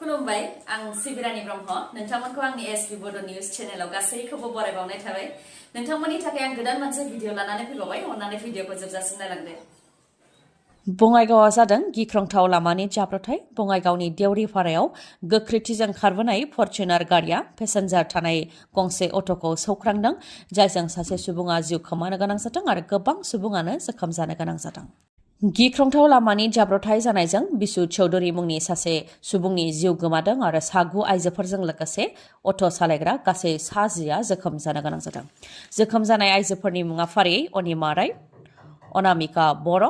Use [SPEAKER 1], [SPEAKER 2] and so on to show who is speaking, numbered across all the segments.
[SPEAKER 1] खुलुमबाय आं सिबिरानि ब्रह्म नोंथांमोनखौ आंनि एसबि बड' निउज चेनेलाव गासैखौबो बरायबावनाय थाबाय नोंथांमोननि थाखाय आं गोदान मोनसे भिडिअ लानानै फैबावबाय अन्नानै भिडिअखौ जोबजासिम नायलांदो
[SPEAKER 2] बङाइगावआ जादों गिख्रंथाव लामानि जाब्रबथाय बङाइगावनि देउरिपारायाव गोख्रैथिजों खारबोनाय फर्चुनार गारिया पेसेन्जार थानाय गंसे अट'खौ सौख्रांदों जायजों सासे सुबुङा जिउ खोमानो गोनां जादों आरो गोबां सुबुङानो जोखोम जानो गोनां जादों गिख्रंथाव लामानि जाब्रबथाय जानायजों बिसु चौधुरी मुंनि सासे सुबुंनि जिउ गोमादों आरो सागु आइजोफोरजों लोगोसे अट' सालायग्रा गासै सा10आ जोखोम जानो गोनां जादों जोखोम जानाय आइजोफोरनि मुङा फारियै अनिमा राय अनामिका बर'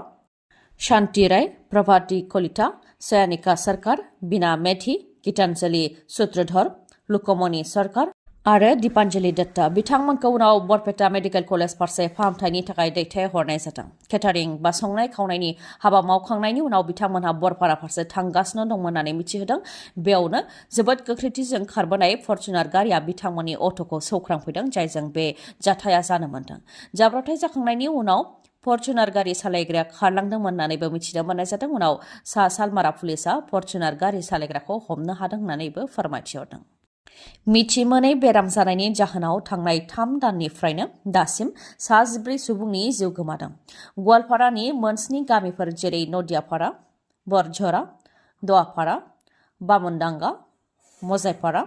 [SPEAKER 2] शांति राय प्रभाती कलिता सयानिका सरकार बीना मेथी गीतांजलि सूत्रधर लुकमणि सरकार आरो दीपांजलि दत्ता बिथांमोनखौ उनाव बरपेटा मेडिकेल कलेज फारसे फाहामथायनि थाखाय दैथायहरनाय जादों केटारिं बा संनाय खावनायनि हाबा मावखांनायनि उनाव बिथांमोनहा बरपारा फारसे थांगासिनो दंमोन होननानै मिथिहोदों बेयावनो जोबोद गोख्रैथिजों खारबोनाय फर्चुनार गारिया बिथांमोननि अट'खौ सौख्रांफैदों जायजों बे जाथाया जानो मोन्दों जाब्रबथाय जाखांनायनि उनाव फर्चुनार गारि सालायग्राया खारलांदोंमोन होननानैबो मिथिनो मोननाय जादों उनाव सा सालमारा पुलिसआ फर्चुनार गारि सालायग्राखौ हमनो हादों होननानैबो फोरमायथिहरदों मिथिमोनै बेराम जानायनि जाहोनाव थांनाय 3 दाननिफ्रायनो दासिम सा14 सुबुंनि जिउ गोमादों गवालपारानि मोनस्नि गामिफोर जेरै नदियापारा बरझरा द'आपारा बामुनदांगा मजाइपारा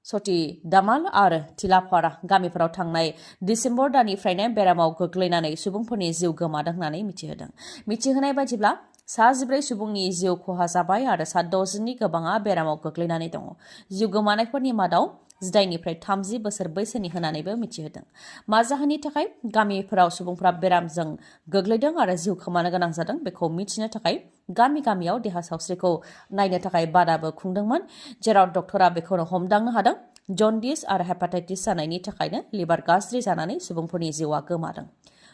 [SPEAKER 2] सती दामाल आरो थिलापारा गामिफोराव थांनाय डिसेम्बर दाननिफ्रायनो बेरामाव गोग्लैनानै सुबुंफोरनि जिउ गोमादों होननानै मिथिहोदों मिथिहोनाय बायदिब्ला सा14 सुबुंनि जिउ खहा जाबाय आरो सा6 नि गोबाङा बेरामाव गोग्लैनानै दङ जिउ गोमानायफोरनि मादाव 18 निफ्राय 30 बोसोर बैसोनि होननानैबो मिथिहोदों मा जाहोननि थाखाय गामिफोराव सुबुंफोरा बेरामजों गोग्लैदों आरो जिउ खोमानो गोनां जादों बेखौ मिथिनो थाखाय गामियाव देहा सावस्रिखौ नायनो थाखाय बादाबो खुंदोंमोन जेराव डक्टरा बेखौनो हमदांनो हादों जन्डिस आरो हेपाटाइटिस जानायनि थाखायनो लिभार गाज्रि जानानै सुबुंफोरनि जिउआ गोमादों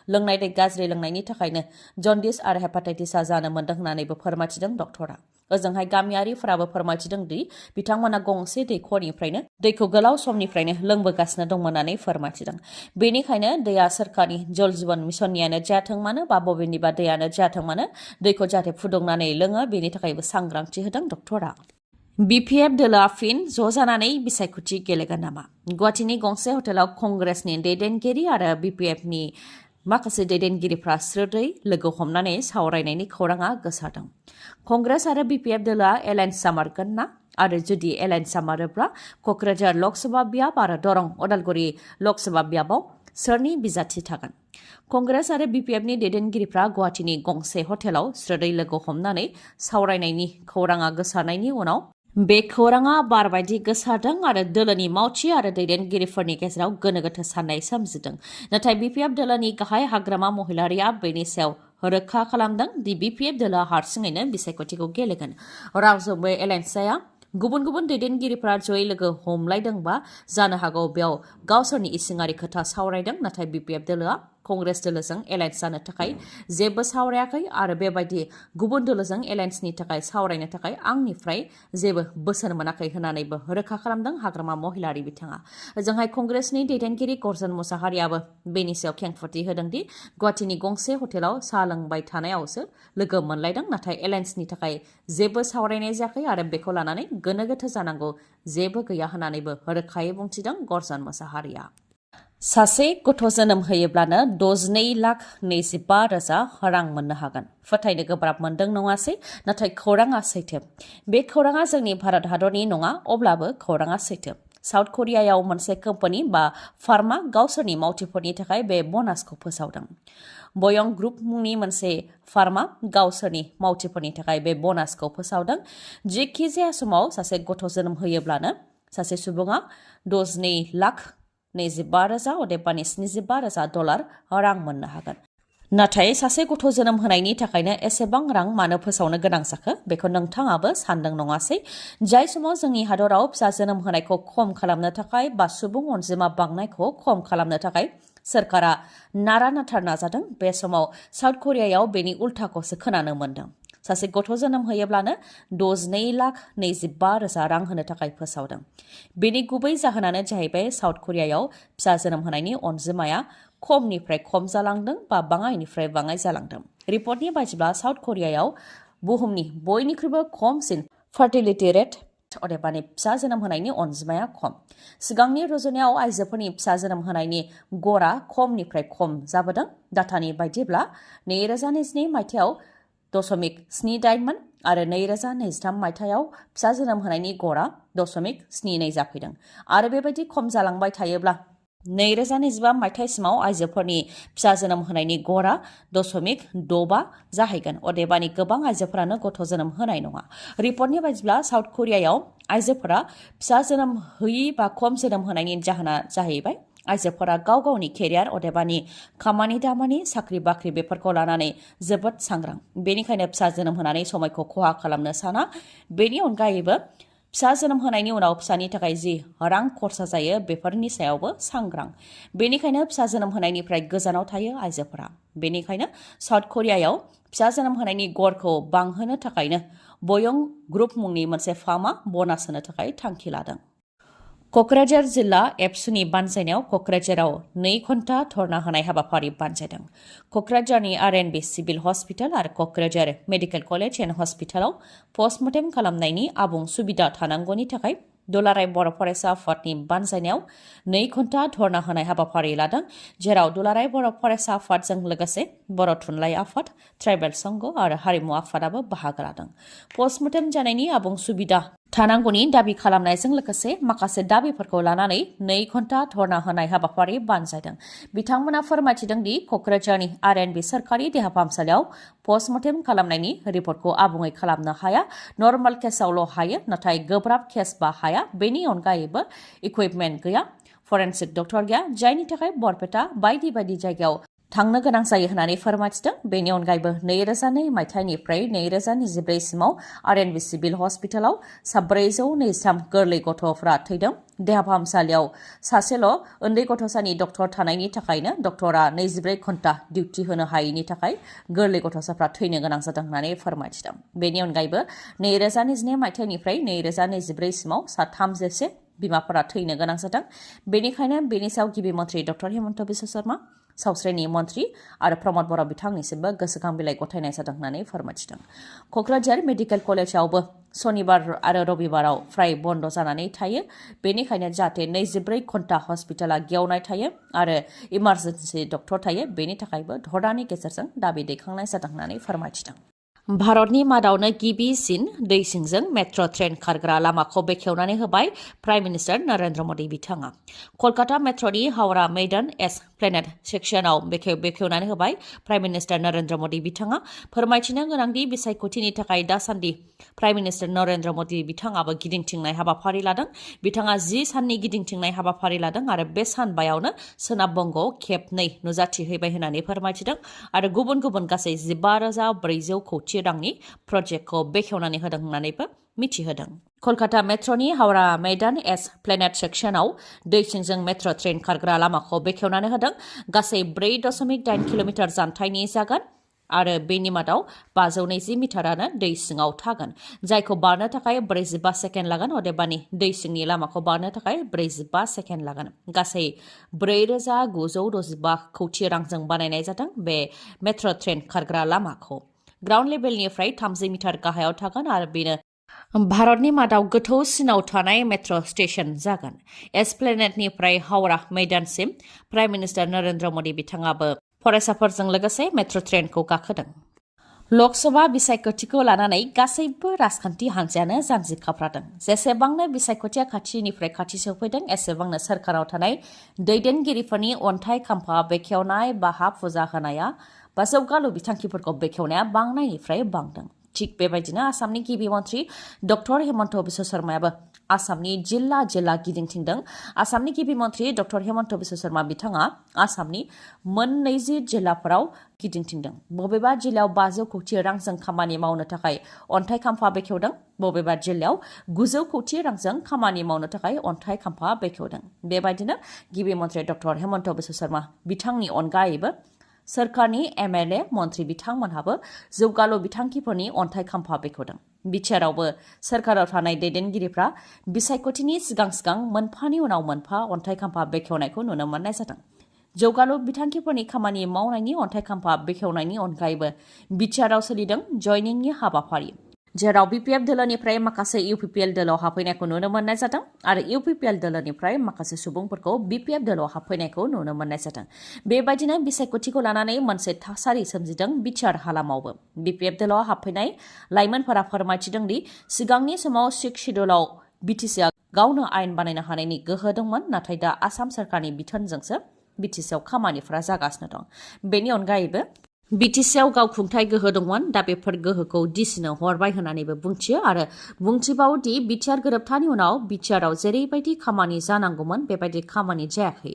[SPEAKER 2] लोंनाय दै गाज्रि लोंनायनि थाखायनो जन्डिस आरो हेपाटाइटिसआ जानो मोन्दों होननानैबो फोरमायथिदों डक्टरा ओजोंहाय गामियारिफोराबो फोरमायथिदों दि बिथांमोना गंसे दैखरनिफ्रायनो दैखौ गोलाव समनिफ्रायनो लोंबोगासिनो दंमोन होननानै फोरमायथिदों बेनिखायनो दैया सोरखारनि जल जीवन मिशननियानो जायाथों मानो बा बबेनिबा दैयानो जायाथों मानो दैखौ जाहाथे फुदुंनानै लोङो बेनि थाखायबो सांग्रांथि होदों डक्टरा बिपिएफ दोलोआ फिन ज' जानानै बिसायख'थि गेलेगोन नामा गुवाहाटीनि गंसे हटेलाव कंग्रेसनि दैदेनगिरि आरो बिपिएफनि माखासे दैदेनगिरिफ्रा स्रोदै लोगो हमनानै सावरायनायनि खौराङा गोसारदों कंग्रेस आरो बिपिएफ दोलोआ एलायन्स जामारगोन ना आरो जुदि एलायन्स जामारोब्ला क'क्राझार लकसभा बियाब आरो दरं उदालगुरि लकसभा बियाबाव सोरनि बिजाथि थागोन कंग्रेस आरो बिपिएफनि दैदेनगिरिफ्रा गुवाहाटीनि गंसे हटेलाव स्रोदै लोगो हमनानै सावरायनायनि खौराङा गोसारनायनि उनाव बे खौराङा बार बायदि गोसारदों आरो दोलोनि मावथि आरो दैदेनगिरिफोरनि गेजेराव गोनो गोथो साननाय सोमजिदों नाथाय बिपिएफ दोलोनि गाहाय हाग्रामा महिलारिया बेनि सायाव रोखा खालामदों दि बिपिएफ दोलोआ हारसिङैनो बिसायख'थिखौ गेलेगोन रावजोंबो एलायन्स जाया गुबुन गुबुन दैदेनगिरिफोरा जयै लोगो हमलायदोंबा जानो हागौ बेयाव गावसोरनि इसिङारि खोथा सावरायदों नाथाय बिपिएफ दोलोआ कंग्रेस दोलोजों एलायन्स जानो थाखाय जेबो सावरायाखै आरो बेबायदि गुबुन दोलोजों एलायन्सनि थाखाय सावरायनो थाखाय आंनिफ्राय जेबो बोसोन मोनाखै होननानैबो रोखा खालामदों हाग्रामा महिलारि बिथाङा ओजोंहाय कंग्रेसनि दैदेनगिरि गर्जन मुसाहारियाबो बेनि सायाव खेंफोरथि होदों दि गुवाहाटीनि गंसे हटेलाव साहा लोंबाय थानायावसो लोगो मोनलायदों नाथाय एलायन्सनि थाखाय जेबो सावरायनाय जायाखै आरो बेखौ लानानै गोनो गोथो जानांगौ जेबो गैया होननानैबो रोखायै बुंथिदों गर्जन मुसाहारिया सासे गथ' जोनोम होयोब्लानो 62,25,000 रां मोननो हागोन फोथायनो गोब्राब मोनदों नङासै नाथाय खौराङा सैथो बे खौराङा जोंनि भारत हादरनि नङा अब्लाबो खौराङा सैथो साउथ करियायाव मोनसे कम्पानि बा फार्मा गावसोरनि मावथिफोरनि थाखाय बे ब'नासखौ फोसावदों बयं ग्रुप मुंनि मोनसे फार्मा गावसोरनि मावथिफोरनि थाखाय बे ब'नासखौ फोसावदों जेखि जाया समाव सासे गथ' जोनोम होयोब्लानो सासे सुबुङा 62,25,000 अदेबानि $75,000 रां मोननो हागोन नाथाय सासे गथ' जोनोम होनायनि थाखायनो एसेबां रां मानो फोसावनो गोनां जाखो बेखौ नोंथाङाबो सानदों नङासै जाय समाव जोंनि हादराव फिसा जोनोम होनायखौ खम खालामनो थाखाय बा सुबुं अनजिमा बांनायखौ खम खालामनो थाखाय सोरखारा नारा नाथार नाजादों बे समाव साउथ करियायाव बेनि उल्थाखौसो खोनानो मोन्दों सासे गथ' जोनोम होयोब्लानो 62,25,000 रां होनो थाखाय फोसावदों बेनि गुबै जाहोनानो जाहैबाय साउथ करियायाव फिसा जोनोम होनायनि अनजिमाया खमनिफ्राय खम जालांदों बा बाङाइनिफ्राय बाङाइ जालांदों रिपर्टनि बायदिब्ला साउथ करियायाव बुहुमनि बयनिख्रुइबो खमसिन फार्टिलिटि रेट अदेबानि फिसा जोनोम होनायनि अनजिमाया खम सिगांनि रुजुनायाव आइजोफोरनि फिसा जोनोम होनायनि गड़ा खमनिफ्राय खम जाबोदों डाटानि बायदिब्ला 2022 मायथाइयाव 0.78 मोन आरो 2023 मायथाइयाव फिसा जोनोम होनायनि गड़ा 0.72 जाफैदों आरो बेबायदि खम जालांबाय थायोब्ला 2025 मायथाइसिमाव आइजोफोरनि फिसा जोनोम होनायनि गड़ा 0.65 जाहैगोन अदेबानि गोबां आइजोफोरानो गथ' जोनोम होनाय नङा रिपर्टनि बायदिब्ला साउथ करियायाव आइजोफोरा फिसा जोनोम होयि बा खम जोनोम होनायनि जाहोना जाहैबाय आइजोफोरा गाव गावनि केरियार अदेबानि खामानि दामानि साख्रि बाख्रि बेफोरखौ लानानै जोबोद सांग्रां बेनिखायनो फिसा जोनोम होनानै समायखौ खहा खालामनो साना बेनि अनगायैबो फिसा जोनोम होनायनि उनाव फिसानि थाखाय जि रां खरसा जायो बेफोरनि सायावबो सांग्रां बेनिखायनो फिसा जोनोम होनायनिफ्राय गोजानाव थायो आइजोफोरा बेनिखायनो साउथ करियायाव फिसा जोनोम होनायनि गड़खौ बांहोनो थाखायनो बयं ग्रुप मुंनि मोनसे फार्मआ बनास होनो थाखाय थांखि लादों क'क्राझार जिल्ला एबसुनि बानजायनायाव क'क्राझाराव 2 घन्टा धरना होनाय हाबाफारि बानजायदों क'क्राझारनि आर.एन.बि सिभिल हस्पिटाल आरो क'क्राझार मेडिकेल कलेज एन्ड हस्पिटालाव पस्टमर्टेम खालामनायनि आबुं सुबिदा थानांगौनि थाखाय दुलाराय बर' फरायसा आफादनि बानजायनायाव 2 घन्टा धरना होनाय हाबाफारि लादों जेराव दुलाराय बर' फरायसा आफादजों लोगोसे बर' थुनलाइ आफाद ट्राइबेल संघ आरो हारिमु आफादाबो बाहागो लादों पस्टमर्टेम जानायनि आबुं सुबिदा थानांगौनि दाबि खालामनायजों लोगोसे माखासे दाबिफोरखौ लानानै 2 घन्टा धरना होनाय हाबाफारि बानजायदों बिथांमोना फोरमायथिदों दि क'क्राझारनि आर.एन.बि सरकारि देहा फाहामसालियाव पस्टमर्टेम खालामनायनि रिपर्टखौ आबुङै खालामनो हाया नर्माल केसआवल' हायो नाथाय गोब्राब केसबा हाया बेनि अनगायैबो इकुइपमेन्ट गैया फरेन्सिक डक्टर गैया जायनि थाखाय बरपेटा बायदि बायदि जायगायाव थांनो गोनां जायो होननानै फोरमायथिदों बेनि अनगायैबो 2002 मायथाइनिफ्राय 2024 सिमाव आर.एन.बि सिभिल हस्पिटालाव 423 गोरलै गथ'फोरा थैदों देहा फाहामसालियाव सासेल' उन्दै गथ'सानि डक्टर थानायनि थाखायनो डक्टरा 24 घन्टा डिउटि होनो हायैनि थाखाय गोरलै गथ'साफ्रा थैनो गोनां जादों होननानै फोरमायथिदों बेनि अनगायैबो 2022 मायथाइनिफ्राय 2024 सिमाव 33 बिमाफोरा थैनो गोनां जादों बेनिखायनो बेनि सायाव गिबि मन्थ्रि डक्टर हेमन्त बिश्व शर्मा सावस्रिनि मन्थ्रि आरो प्रमद बर' बिथांनिसिमबो गोसोखां बिलाइ गथायनाय जादों होननानै फोरमायथिदों क'क्राझार मेडिकेल कलेजावबो सनिबार आरो रबिबाराव फ्राय बन्द जानानै थायो बेनिखायनो जाहाथे 24 घन्टा हस्पिटाला गेवनाय थायो आरो इमार्जेन्सि डक्टर थायो बेनि थाखायबो धरनानि गेजेरजों दाबि दैखांनाय जादों होननानै फोरमायथिदों भारतनि मादावनो गिबिसिन दै सिंजों मेट्र' ट्रेन खारग्रा लामाखौ बेखेवनानै होबाय प्राइम मिनिस्टार नरेन्द्र मदि बिथाङा कलकाता मेट्र'नि हावड़ा मैदान एस्प्लेनेड सेक्सनाव बेखेवनानै होबाय प्राइम मिनिस्टार नरेन्द्र मदि बिथाङा फोरमायथिनो गोनांदि बिसायख'थिनि थाखाय दासान्दि प्राइम मिनिस्टार नरेन्द्र मदि बिथाङाबो गिदिंथिंनाय हाबाफारि लादों बिथाङा 10 साननि गिदिंथिंनाय हाबाफारि लादों आरो बे सानबायावनो सोनाब बंग'आव खेबनै नुजाथिहैबाय होननानै फोरमायथिदों आरो गुबुन गुबुन गासै 15,400 कौटि रांनि प्रजेक्टखौ बेखेवनानै होदों होननानैबो मिथिहोदों कलकाता मेट्र'नि हावड़ा मैदान एस्प्लेनेड सेक्सनाव दै सिंजों मेट्र' ट्रेन खारग्रा लामाखौ बेखेवनानै होदों गासै 4.8 किल'मिटार जानथायनि जागोन आरो बेनि मादाव 520 मिटारानो दै सिङाव थागोन जायखौ बारनो थाखाय 45 सेकेन्ड लागोन अदेबानि दै सिंनि लामाखौ बारनो थाखाय 45 सेकेन्ड लागोन गासै 4,965 कौटि रांजों बानायनाय जादों बे मेट्र' ट्रेन खारग्रा लामाखौ ग्राउन्ड लेभेलनिफ्राय 30 मिटार गाहायाव थागोन आरो बेनो भारतनि मादाव गोथौसिनाव थानाय मेट्र' स्टेशन जागोन एस्प्लेनेडनिफ्राय हावड़ा मैदानसिम प्राइम मिनिस्टार नरेन्द्र मदि बिथाङाबो फरायसाफोरजों लोगोसे मेट्र' ट्रेनखौ गाखोदों लकसभा बिसायख'थिखौ लानानै गासैबो राजखान्थि हान्जायानो जानजि खाफ्रादों जेसेबांनो बिसायख'थिया खाथिनिफ्राय खाथि सौफैदों एसेबांनो सोरखाराव थानाय दैदेनगिरिफोरनि अन्थाइ खाम्फा बेखेवनाय बा हा फुजा होनाया बा जौगालु बिथांखिफोरखौ बेखेवनाया बांनायनिफ्राय बांदों थिग बेबायदिनो आसामनि गिबि मन्थ्रि डक्टर हेमन्त बिश्व शर्मायाबो आसामनि जिल्ला जिल्ला गिदिंथिंदों आसामनि गिबि मन्थ्रि डक्टर हेमन्त बिश्व शर्मा बिथाङा आसामनि 20 जिल्लाफोराव गिदिंथिंदों बबेबा जिल्लायाव 500 कौटि रांजों खामानि मावनो थाखाय अन्थाइ खाम्फा बेखेवदों बबेबा जिल्लायाव 900 कौटि रांजों खामानि मावनो थाखाय अन्थाइ खाम्फा बेखेवदों बेबायदिनो गिबि मन्थ्रि डक्टर हेमन्त बिश्व शर्मा बिथांनि अनगायैबो सोरखारनि एमएलए मन्थ्रि बिथांमोनहाबो जौगालु बिथांखिफोरनि अन्थाइ खाम्फा बेखेवदों बिटिआरआवबो सोरखाराव थानाय दैदेनगिरिफ्रा बिसायख'थिनि सिगां सिगां मोनफानि उनाव मोनफा अन्थाइ खाम्फा बेखेवनायखौ नुनो मोननाय जादों जौगालु बिथांखिफोरनि खामानि मावनायनि अन्थाइ खाम्फा बेखेवनायनि अनगायैबो बिटिआरआव सोलिदों जयनिंनि हाबाफारि जेराव BPF दोलोनिफ्राय माखासे UPPL दोलोआव हाबफैनायखौ नुनो मोननाय जादों आरो UPPL दोलोनिफ्राय माखासे सुबुंफोरखौ BPF दोलोआव हाबफैनायखौ नुनो मोननाय जादों। बेबायदिनो बिसायख'थिखौ लानानै मोनसे थासारि सोमजिदों बिटिआर हालामावबो। BPF दोलोआव हाबफैनाय लाइमोनफोरा फोरमायथिदों दि सिगांनि समाव 6 शिड्युलाव BTCआ गावनो आयेन बानायनो हानायनि गोहो दंमोन, नाथाय दा आसाम सरकारनि बिथोनजोंसो BTCआव खामानिफोरा जागासिनो दं। बेनि अनगायैबो BTCआव गावखुंथाय गोहो दंमोन, दा बेफोर गोहोखौ DCनो हरबाय होननानैबो बुंथियो आरो बुंथिबावो दि बिटिआर गोरोबथानि उनाव बिटिआरआव जेरैबायदि खामानि जानांगौमोन बेबायदि खामानि जायाखै।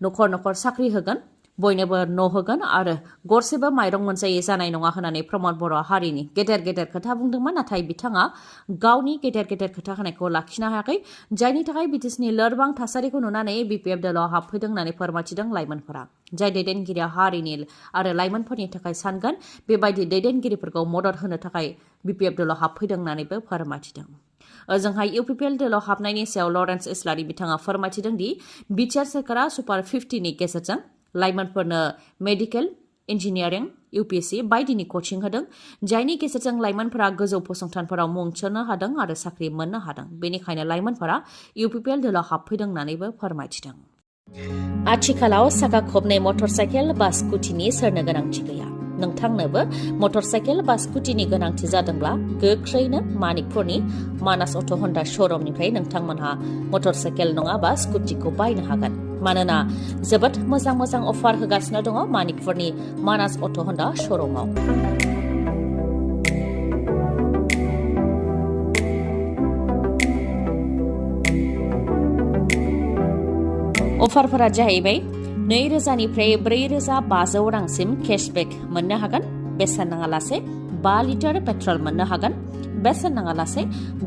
[SPEAKER 2] नखर नखर साख्रि होगोन, बयनोबो न' होगोन आरो गरसेबो माइरं मोनजायै जानाय नङा होननानै प्रमद बर' हारिनि गेदेर खोथा बुंदोंमोन, नाथाय बिथाङा गावनि गेदेर खोथा होनायखौ लाखिनो हायाखै, जायनि थाखाय BTCनि लोरबां थासारिखौ नुनानै BPF दोलोआव हाबफैदों होननानै फोरमायथिदों लाइमोनफोरा। जाय दैदेनगिरिया हारिनि आरो लाइमोनफोरनि थाखाय सानगोन, बेबायदि दैदेनगिरिफोरखौ मदद होनो थाखाय BPF दोलोआव हाबफैदों होननानैबो फोरमायथिदों। ओजोंहाय UPPL दोलोआव हाबनायनि सायाव लरेन्स इस्लारि बिथाङा फोरमायथिदों दि बिटिआर सरकारा सुपार 50नि गेजेरजों लाइमोनफोरनो मेडिकेल, इन्जिनियारिं, UPSC बायदिनि कचिं होदों, जायनि गेजेरजों लाइमोनफोरा गोजौ फसंथानफोराव मुं थिसननो हादों आरो साख्रि मोननो हादों। बेनिखायनो लाइमोनफोरा UPPL दोलोआव हाबफैदों होननानैबो फोरमायथिदों। आथिखालाव साखा खबनै मटर साइकेल बा स्कुटिनि सोरनो गोनांथि गैया। नोंथांनोबो मटर साइकेल बा स्कुटिनि गोनांथि जादोंब्ला गोख्रैनो मानिकपुरनि मानास अट' हन्डा श'रुमनिफ्राय नोंथांमोनहा मटर साइकेल नङाबा स्कुटिखौ बायनो हागोन। मानोना जोबोद मोजां अफार होगासिनो दङ मानिकपुरनि मानास अट' हन्डा श'रुमाव। अफारफोरा जाहैबाय 2000निफ्राय 4500 रांसिम केशबेक मोननो हागोन, बेसेन नाङालासे 5 लिटार पेट्रल मोननो हागोन, बेसेन नाङालासे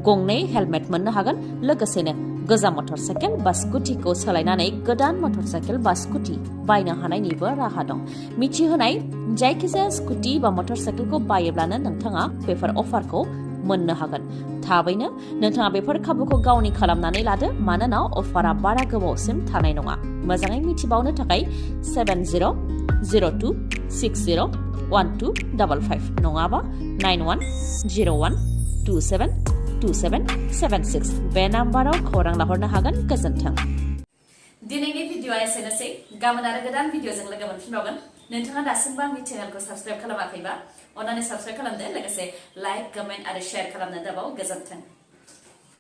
[SPEAKER 2] गंनै हेलमेट मोननो हागोन, लोगोसेनो गोजाम मटर साइकेल बा स्कुटिखौ सोलायनानै गोदान मटर साइकेल बा स्कुटि बायनो हानायनिबो राहा दं। मिथिहोनाय जायखिजाया स्कुटि बा मटर साइकेलखौ बायोब्लानो नोंथाङा बेफोर अफारखौ मोननो हागोन। थाबैनो नोंथाङा बेफोर खाबुखौ गावनि खालामनानै लादो, मानोना अफारा बारा गोबावसिम थानाय नङा। मोजाङै मिथिबावनो थाखाय 7002601255 नङाबा 9101272776 बे नाम्बाराव खौरां लाहरनो हागोन। गोजोन्थों।
[SPEAKER 1] दिनैनि भिडिअआ एसेनोसै। गाबोन आरो गोदान भिडिअजों लोगो मोनफिनबावगोन। नोंथाङा दासिमबो आंनि चेनेलखौ साबस्क्राइब खालामाखैबा अन्नानै साबस्क्राइब खालामदो, लोगोसे लाइक, कमेन्ट आरो शेयार खालामनो दाबाव। गोजोन्थों।